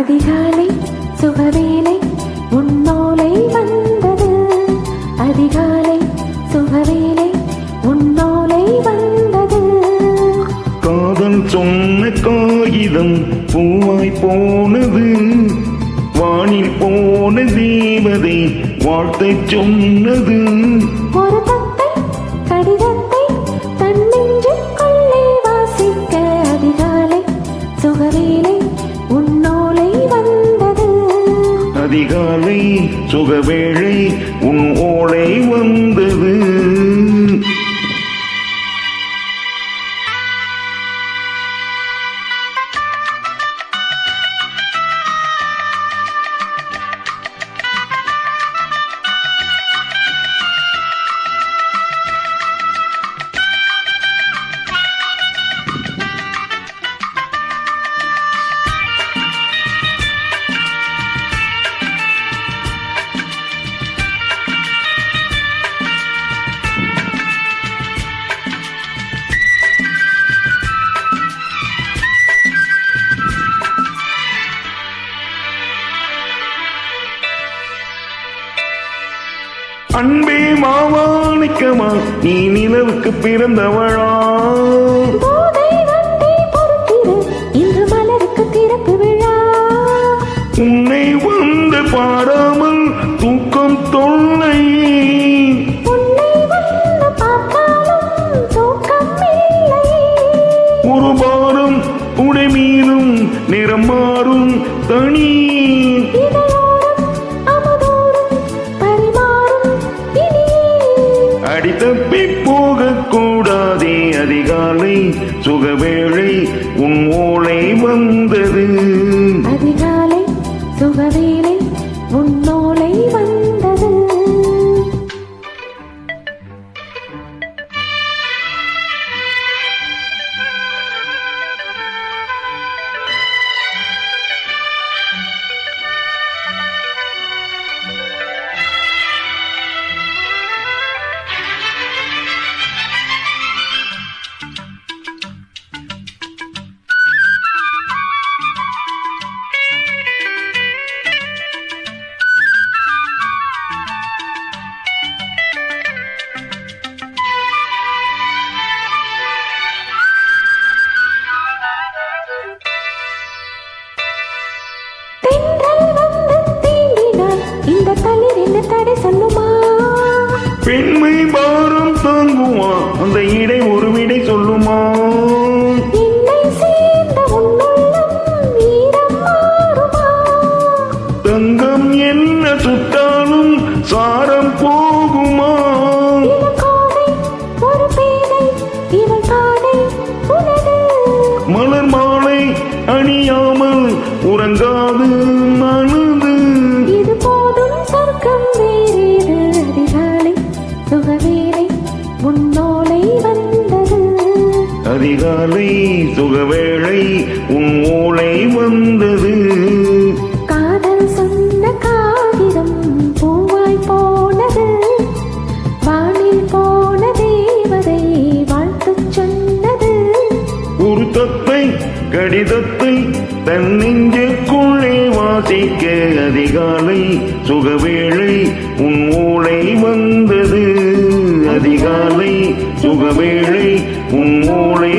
அதிகாலை சுகவேளை உன்னோலை வந்தது. அதிகாலை சுகவேளை உன்னோலை வந்தது. காதல் சொன்ன காகிதம் பூவாய் போனது. வானில் போன தேவதை வாழ்த்தை சொன்னது. ஒரு தத்தை கடிதத்தை தன் நெஞ்சுக்குள்ளே வாசிக்க அதிகாலை சுகவேளை உன்னோலை வந்தது. அதிகாலை சுகவேளை உன் ஓலை வந்தது. அன்பே மாவாணிக்கமா நீ நிலவுக்கு பிறந்தவளா? போதை வண்டி பொறுத்திரு இன்று மலருக்கு திறப்பு விழா. உன்னை வந்து பாடாமல் தூக்கம் தொல்லை. உன்னை வந்து பார்த்தாலும் தூக்கம் இல்லை. ஒரு பாரம் உடை மீறும் நிறம் மாறும் தனி. அடி தப்பி போக கூடாதே. அதிகாலை சுகவேளை உன் ஓலை வந்தது. அதிகாலை சுகவேளை உன்னோலை வந்தது. பெண்மை பாரம் தாங்குமா அந்த இடை ஒரு விடை சொல்லுமா? தங்கம் என்ன சுட்டாலும் சாரம் போகுமா? மலர் மாலை அணியாமல் உறங்காது மனது. இது போதும் சொர்க்கம் வேறேது. அதிகாலை சுகவேளை உன்னோலை வந்தது. அதிகாலை சுகவேளை உன் ஓலை வந்தது. காதல் சொன்ன காகிதம் பூவாய் போனது. வானில் போன தேவதை வாழ்த்து சொன்னது. ஒரு தத்தை கடிதத்தை தன் நெஞ்சுக்குள்ளே வாசிக்க அதிகாலை சுகவேளை உன் ஓலை வந்தது. அதிகாலை சுகவேளை உன் ஓலை